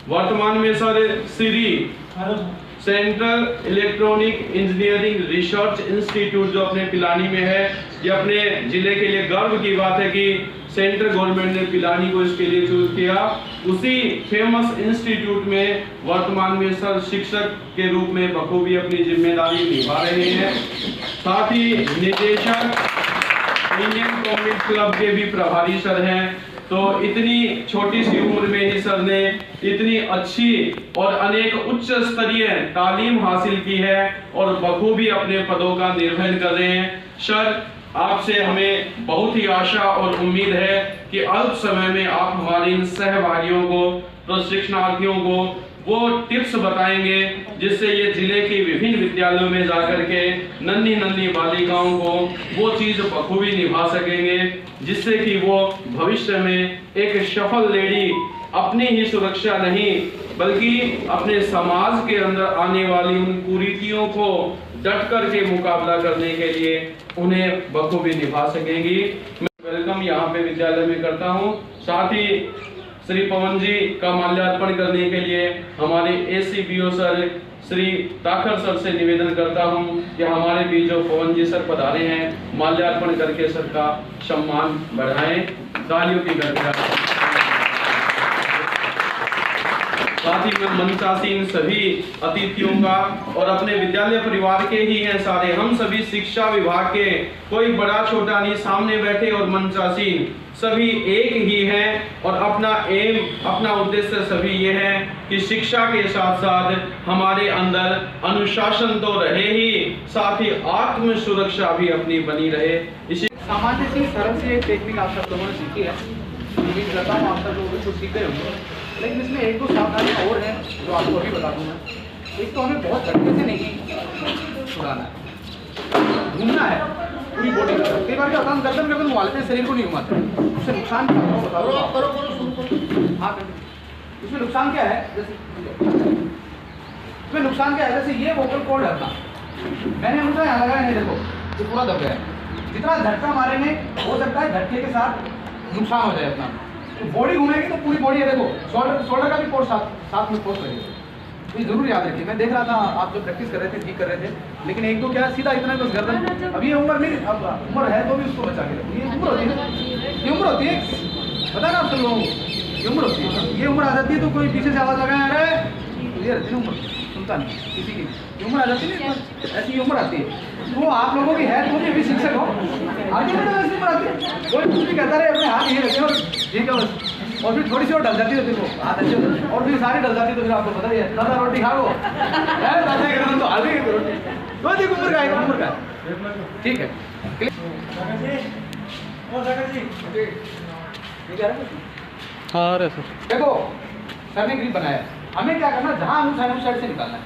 वर्तमान में sir Shri central electronic engineering research institute जो अपने पिलानी में है, ये अपने जिले के लिए गर्व की बात है कि सेंट्रल गवर्नमेंट ने पिलानी को इसके लिए चूज किया। उसी फेमस इंस्टीट्यूट में वर्तमान में सर शिक्षक के रूप में बखूबी अपनी जिम्मेदारी निभा रहे हैं। साथ ही निदेशक इंडियन कॉमिक क्लब के भी प्रभारी सर हैं। तो इतनी छोटी सी उम्र में ही सर ने इतनी अच्छी और अनेक उच्च स्तरीय तालीम हासिल की है और बखूबी अपने पदों का निर्वहन कर रहे हैं। सर, आपसे हमें बहुत ही आशा और उम्मीद है कि अल्प समय में आप हमारे इन सहभागियों को, प्रशिक्षणार्थियों को वो टिप्स बताएंगे जिससे ये जिले के विभिन्न विद्यालयों में जाकर के नन्ही नन्ही बालिकाओं को वो चीज बखूबी निभा सकेंगे जिससे कि वो भविष्य में एक सफल लेडी अपनी ही सुरक्षा नहीं बल्कि अपने समाज के अंदर आने वाली उन कुरीतियों को डट कर के मुकाबला करने के लिए उन्हें बखूबी निभा सकेंगी। मैं वेलकम यहाँ पे विद्यालय में करता हूँ। साथ ही श्री पवन जी का माल्यार्पण करने के लिए हमारे ACBO sir Shri Takhar sir से निवेदन करता हूं कि हमारे बीच जो पवन जी सर पधारे हैं, माल्यार्पण करके सर का सम्मान बढ़ाएं। तालियों की गड़गड़ाहट। साथ ही मैं मंचासीन सभी अतिथियों का और अपने विद्यालय परिवार के ही हैं सारे, हम सभी शिक्षा विभाग के, कोई बड़ा छोटा नहीं, सामने बैठे और मंचासीन सभी एक ही हैं और अपना एम, अपना उद्देश्य सभी ये है कि शिक्षा के साथ साथ हमारे अंदर अनुशासन तो रहे ही, साथ ही आत्म सुरक्षा भी अपनी बनी रहे। इसी सामान्य सी सरल सी एक टेक्निक आप सब लोगों ने सीखी है, उम्मीद करता हूँ आप सब लोग कुछ सीख गए होंगे, लेकिन इसमें एक दो सावधानी और है जो आपको अभी बता दूंगा। एक तो हमें बहुत झटके से नहीं छुड़ाना है, घूमना है पूरी बॉडी का। कई बार क्या होता है, हम गर्दन मुआलते शरीर को नहीं घुमाते, उससे नुकसान क्या होता है? हाँ, इसमें नुकसान क्या है? इसमें नुकसान क्या है? जैसे ये वोकल कॉर्ड है अपना, मैंने उनका यहाँ लगाया है, देखो ये पूरा दब गया है। जितना झटका मारेंगे हो सकता है झटके के साथ नुकसान हो जाए अपना। तो बॉडी घूमेगी तो पूरी बॉडी है, देखो शोल्डर का भी कोर्स साथ में कोर्स लगेगा। तो ये जरूर याद रखिए। मैं देख रहा था आप जो प्रैक्टिस कर रहे थे, ठीक कर रहे थे, लेकिन एक दो क्या सीधा इतना बस गर्दन, अभी ये उम्र नहीं, अब उम्र है तो भी उसको बचा के रखो। ये उम्र होती है, ये उम्र होती है, पता ना आप सब लोगों को, ये उम्र होती है। ये उम्र आ जाती है तो कोई पीछे से आवाज लगाए, अरे तो ये रहती है उम्र, सुनता नहीं किसी की उम्र आ जाती है, ऐसी उम्र आती है। तो आप लोगों की है, तो भी अभी शिक्षक हो, आगे बढ़ो, ऐसी उम्र आती है। कोई कुछ भी कहता रहे, अपने हाथ ये रखे और ठीक है बस, और फिर थोड़ी सी और डल जाती है, देखो हाथ अच्छे होते हैं, और फिर सारी डल जाती है, तो फिर आपको पता ही है, दादा रोटी खा लो, दादा तो आधी रोटी, तो देखो उम्र का है, उम्र का ठीक है। हाँ अरे सर, देखो सर ने ग्रिप बनाया, हमें क्या करना, जहां अंगूठा है उस साइड से निकालना है।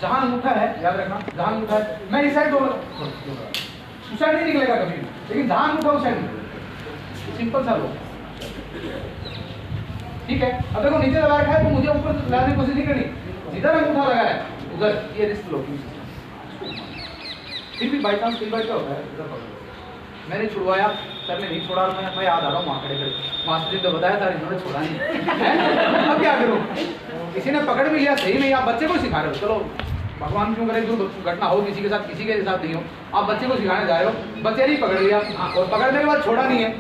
जहां अंगूठा है, याद रखना, जहां अंगूठा है, मैं इस साइड उस साइड नहीं निकलेगा कभी, लेकिन जहां अंगूठा उस साइड निकलेगा। सिंपल सा लो, ठीक है। अब देखो नीचे लगा रखा है तो मुझे ऊपर लाने की कोशिश नहीं करनी, जिधर अंगूठा लगा है उधर ये रिस्ट लो। फिर भी बाई चांस कई बार क्या होता है, मैंने छुड़वाया, सर ने नहीं छोड़ा, मैं याद आ रहा हूँ वहाँ खड़े खड़े, मास्टर जी ने बताया था, इन्होंने छोड़ा नहीं। अब क्या करूँ, किसी ने पकड़ भी लिया, सही नहीं, आप बच्चे को सिखा रहे हो, चलो भगवान क्यों करे जो घटना हो किसी के साथ नहीं हो, आप बच्चे को सिखाने जा रहे हो, बच्चे नहीं पकड़ लिया और पकड़ने के बाद छोड़ा नहीं है,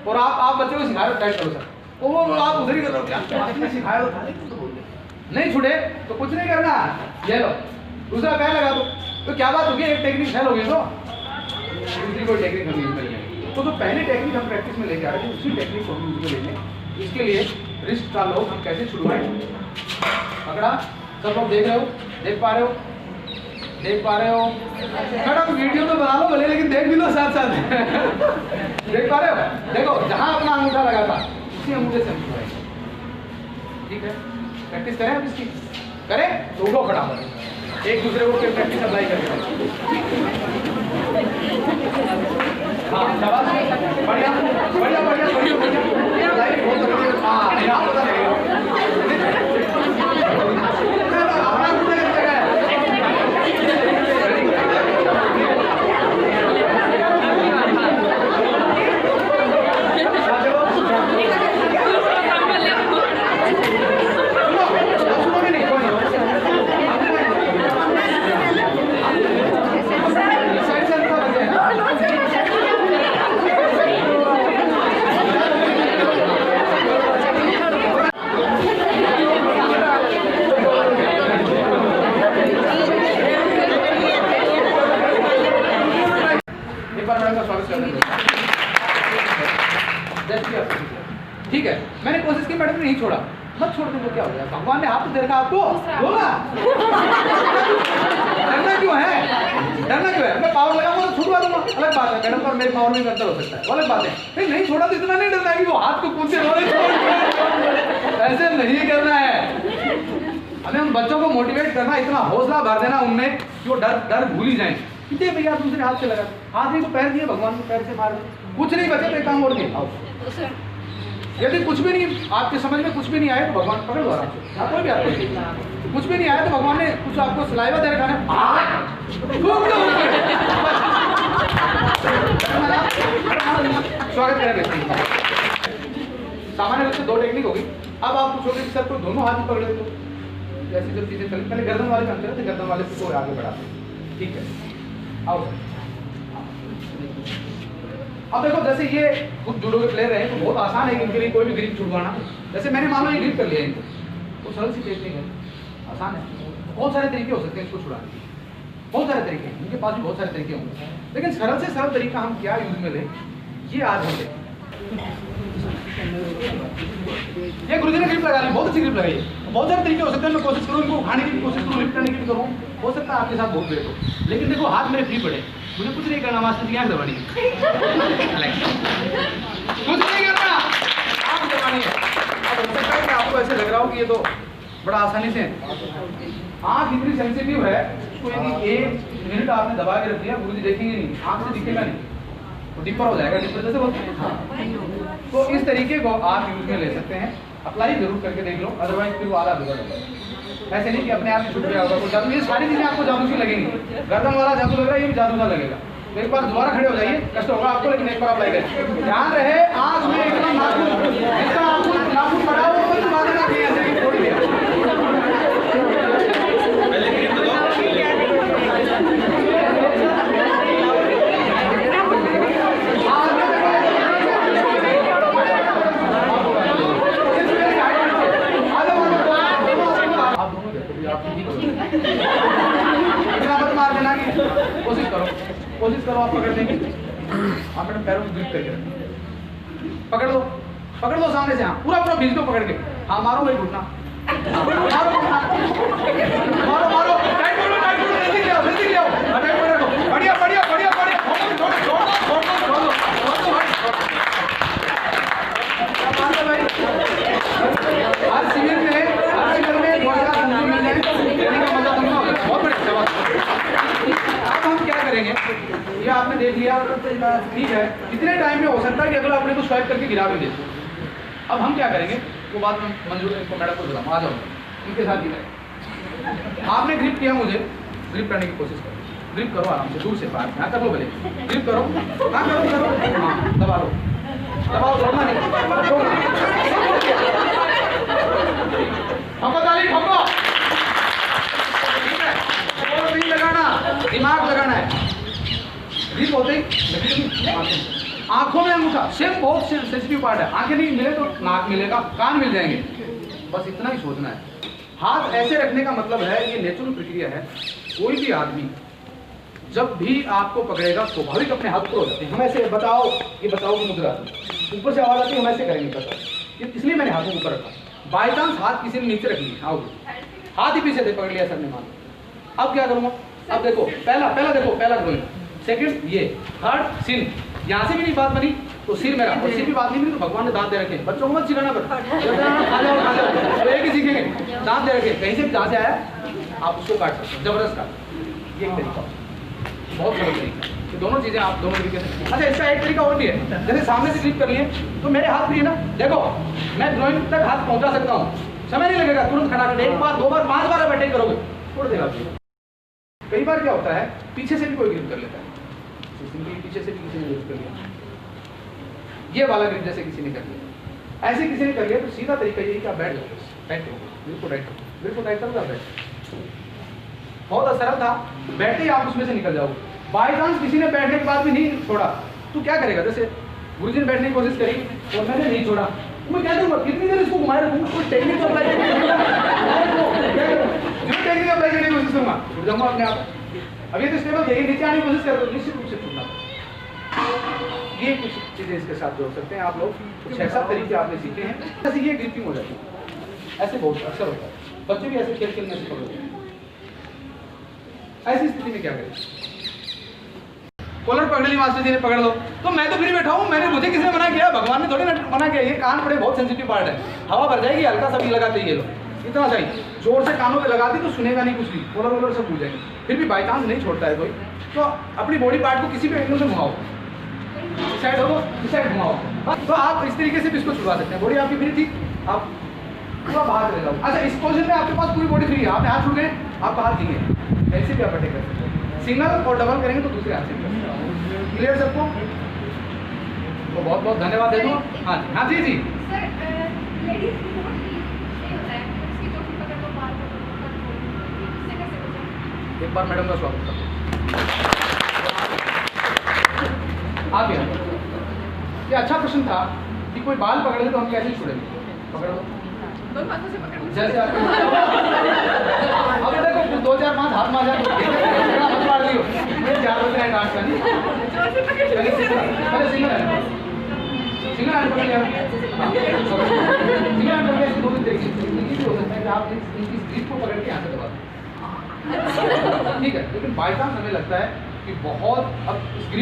और आप बच्चे को सिखा रहे हो टाइट करो सर, तो वो आप उधर ही कर रहे हो, सिखाया तो नहीं छुड़े तो कुछ नहीं करना, ये लो दूसरा पैर लगा दो, तो क्या बात होगी, एक टेक्निक फेल हो गई तो दूसरी कोई टेक्निक हम यूज करेंगे। तो जो पहली टेक्निक हम प्रैक्टिस में लेके आ रहे थे उसी टेक्निक को हम यूज में लेंगे। इसके लिए रिस्ट का लोग हम कैसे छुड़वाएं, पकड़ा, सब लोग देख रहे हो, देख पा रहे हो मैडम, वीडियो तो बना लो भले, लेकिन देख भी लो साथ साथ। देख पा रहे हो, देखो जहां अपना अंगूठा लगा था उसी अंगूठे से हम छुड़वाएंगे, ठीक है। प्रैक्टिस करें अब इसकी, करें तो उठो खड़ा हो, एक दूसरे को प्रैक्टिस अप्लाई करें। हाँ बढ़िया बढ़िया बढ़िया मैंने कोशिश की, मैडम ने नहीं छोड़ा। मत छोड़ देंगे क्या हो गया, भगवान ने हाथ तो दे रखा आपको, बोला डरना क्यों है, डरना क्यों है? मैं पावर लगाऊंगा तो छुड़वा दूंगा, अलग बात है मैडम, पर मेरे पावर में अंतर हो सकता है, वो अलग बात है। नहीं छोड़ा तो इतना नहीं डरना है कि वो हाथ को कूदते ऐसे नहीं करना है। हमें उन बच्चों को मोटिवेट करना, इतना हौसला भर देना उनमें कि वो डर भूल ही जाए। कितने भैया दूसरे हाथ से लगा, हाथ नहीं तो पैर दिए, भगवान को पैर से मार दे, कुछ नहीं बचे तो एक काम और दिए। आओ, यदि कुछ भी नहीं आपके समझ में कुछ भी नहीं आया तो भगवान पकड़ लो आराम से, कोई भी आदमी कुछ भी नहीं आया तो भगवान ने कुछ आपको सलाइवा दे रखा है, स्वागत करेंगे। सामान्य रूप से दो टेक्निक होगी। अब आप पूछोगे कि सर को दोनों हाथ ही पकड़ लेते हो, जैसी जो चीजें चली, पहले गर्दन वाले करते हैं, गर्दन वाले को आगे बढ़ाते हैं, ठीक है। आओ अब देखो, जैसे ये खुद जूडो के प्लेयर रहे तो बहुत आसान है इनके लिए कोई भी ग्रिप छुड़वाना। जैसे मैंने मान लो ये ग्रिप कर लिया इनको, तो सरल सी टेक्निक है, आसान है। बहुत सारे तरीके हो सकते हैं इसको छुड़ाने के, बहुत सारे तरीके हैं, इनके पास भी बहुत सारे तरीके होंगे, लेकिन सरल से सरल तरीका हम क्या यूज में लें, ये आज हम लें। ये गुरुजी ने ग्रिप लगा ली, बहुत अच्छी ग्रिप लगाई है। बहुत सारे तरीके हो सकते हैं, मैं कोशिश करूँ इनको उठाने की कोशिश करूँ, लिफ्ट करने की भी करूँ, हो सकता है आपके साथ बहुत लेट हो, लेकिन देखो हाथ मेरे फ्री पड़े, मुझे कुछ नहीं करना, मास्टर जी यहाँ दबानी है, कुछ नहीं करना, आप दबानी है। अब हो सकता है कि आपको ऐसे लग रहा हो कि ये तो बड़ा आसानी से, आँख इतनी सेंसिटिव है, उसको यदि 1 मिनट आपने दबा के रख दिया, गुरुजी देखेंगे नहीं, आँख से दिखेगा नहीं, तो डिपर हो जाएगा, डिपर जैसे बोलते हैं। तो इस तरीके को आप यूज में ले सकते हैं, अप्लाई जरूर करके देख लो, अदरवाइज फिर वो आधा बिगड़ जाएगा। ऐसे नहीं कि अपने आप ही छूट गया होगा कोई जादू, ये सारी चीजें आपको जादू सी लगेंगी। गर्दन वाला जादू लग रहा है, ये भी जादू सा लगेगा। तो एक बार दोबारा खड़े हो जाइए, कष्ट होगा आपको, लेकिन एक बार अप्लाई करें। ध्यान रहे आँख में एकदम नाखून बढ़ाओ, कोई बात नहीं ऐसे थोड़ी देर। इतना मत मार देना कि कोशिश करो आप पकड़ने की। आप मैडम पैरों को ग्रिप करके पकड़ लो सामने से, हाँ पूरा बीच को पकड़ के, हाँ मारो वही घुटना, मारो टाइट करो, जल्दी ले आओ, बढ़िया हर शिविर में बहुत बढ़िया। अब हम क्या करेंगे, ये आपने देख लिया, ठीक है, कितने टाइम में हो सकता है कि अगला अपने को स्वाइप करके गिरा भी दे। अब हम क्या करेंगे वो बात में मंजूर को मैडम को बताऊँ, आ जाओ इनके साथ ही करें। आपने ग्रिप किया, मुझे ग्रिप करने की कोशिश करो, ग्रिप करो आराम से, दूर से पार, यहाँ कर लो भले, ग्रिप करो, हाँ करो, हाँ दबाओ, छोड़ना नहीं, हमको ताली ठोको, ठीक है, और नहीं लगाना, दिमाग लगाना है। ग्रिप होते ही आंखों में अंगूठा, सेम बहुत सेंसिटिव पार्ट है, आंखें नहीं मिले तो नाक मिलेगा, कान मिल जाएंगे, बस इतना ही सोचना है। हाथ ऐसे रखने का मतलब है, ये नेचुरल प्रक्रिया है। कोई भी आदमी जब भी आपको पकड़ेगा स्वाभाविक अपने हाथ ऊपर हो जाते हैं। हम ऐसे बताओ, ये बताओ की मुद्रा ऊपर से आवाज आती है, हम ऐसे करेंगे बताओ, इसलिए मैंने हाथों ऊपर रखा। बाई चांस हाथ किसी ने नीचे रख लिया, आओ हाथ ही पीछे से पकड़ लिया सर ने, मान अब क्या करूँगा, अब देखो पहला देखो, पहला ड्रॉइंग, सेकंड ये, थर्ड सिर, यहाँ से भी नहीं बात बनी तो सिर मेरा, और सिर भी बात नहीं बनी तो भगवान ने दांत दे रखे, बच्चों को मत सिखाना पर खा जाओ तो एक ही सीखेंगे, दांत दे रखे, कहीं से भी जहाँ से आया आप उसको काट सकते हो, जबरदस्त काट, ये एक तरीका, बहुत सरल तरीका। तो दोनों चीजें आप दोनों तरीके से। अच्छा इसका एक तरीका और भी है, जैसे सामने से क्लिक कर लिए तो मेरे हाथ भी है ना, देखो मैं ड्रॉइंग तक हाथ पहुँचा सकता हूँ, समय नहीं लगेगा, तुरंत खड़ा कर, 1 बार 2 बार 5 बार बैठे करोगे छोड़ देगा। कई बार क्या होता है, पीछे से भी कोई ग्रिप कर लेता है, पीछे से भी किसी ने ग्रिप कर लिया, ये वाला ग्रिप जैसे किसी ने कर लिया, ऐसे किसी ने कर लिया, तो सीधा तरीका यही कि आप बैठ जाओ, टाइट करो, बिल्कुल टाइट करो, आप बैठ, बहुत सरल था, बैठे ही आप उसमें से निकल जाओगे। बाई चांस किसी ने बैठने के बाद भी नहीं छोड़ा तो क्या करेगा, जैसे गुरुजी ने बैठने की कोशिश करी और मैंने नहीं छोड़ा, मैं क्या करूँगा, कितनी देर इसको घुमाए रखूँगा, कोई टेक्निक तो अप्लाई जो टेक्निक अप्लाई करने की कोशिश करूँगा, छूट जाऊँगा अपने आप। अब ये तो स्टेबल है, नीचे आने की कोशिश कर, निश्चित रूप से छूटना। ये कुछ चीज़ें इसके साथ जोड़ सकते हैं आप लोग। कुछ ऐसा तरीके आपने सीखे हैं, ऐसे ये ग्रिपिंग हो जाती है, ऐसे बहुत अक्सर होता है, बच्चे भी ऐसे खेल खेल में ऐसे पकड़ते हैं। ऐसी स्थिति में क्या करें? कॉलर पकड़ ली मास्टर जी ने, पकड़ लो, तो मैं तो फ्री बैठा हूँ, मैंने मुझे किसने मना किया? भगवान ने थोड़ी मना किया। ये कान बड़े बहुत सेंसिटिव पार्ट है, हवा भर जाएगी, हल्का सा भी लगाते ही ये लोग, इतना सही जोर से कानों पे लगा दी तो सुनेगा नहीं कुछ भी, कॉलर वॉलर सब भूल जाएंगे। फिर भी बाई चांस नहीं छोड़ता है कोई, तो अपनी बॉडी पार्ट को किसी भी एंगल से घुमाओ, इस साइड हो इस साइड घुमाओ, तो आप इस तरीके से भी इसको छुड़वा सकते हैं। बॉडी आपकी फ्री थी, आप पूरा बाहर चले जाओ। अच्छा, इस पोजिशन में आपके पास पूरी बॉडी फ्री है, आपने हाथ छूट गए, आपका हाथ धीमे, ऐसे भी आप अटैक कर सकते हैं। सिंगल और डबल करेंगे तो दूसरे हाथ से क्लियर सबको? तो बहुत बहुत धन्यवाद दे दूँ। हाँ जी, हाँ जी जी। एक बार मैडम का स्वागत करते हैं। आप यहाँ, ये अच्छा प्रश्न था कि कोई बाल पकड़ ले तो हम कैसे छोड़ेंगे? पकड़ो जैसे आप अब देखो 2-4-5 हाथ मार जाए, मत मार दियो, ये 4 बजे है डांस करनी। पहले सिंगल हैंड पकड़ लिया, सिंगल हैंड पकड़ के 2 दिन देखिए, इनकी भी हो सकता है कि आप इनकी ग्रिप को पकड़ के यहाँ से दबा दें, ठीक है। लेकिन बाई चांस हमें लगता है कि बहुत अब इस ग्रिप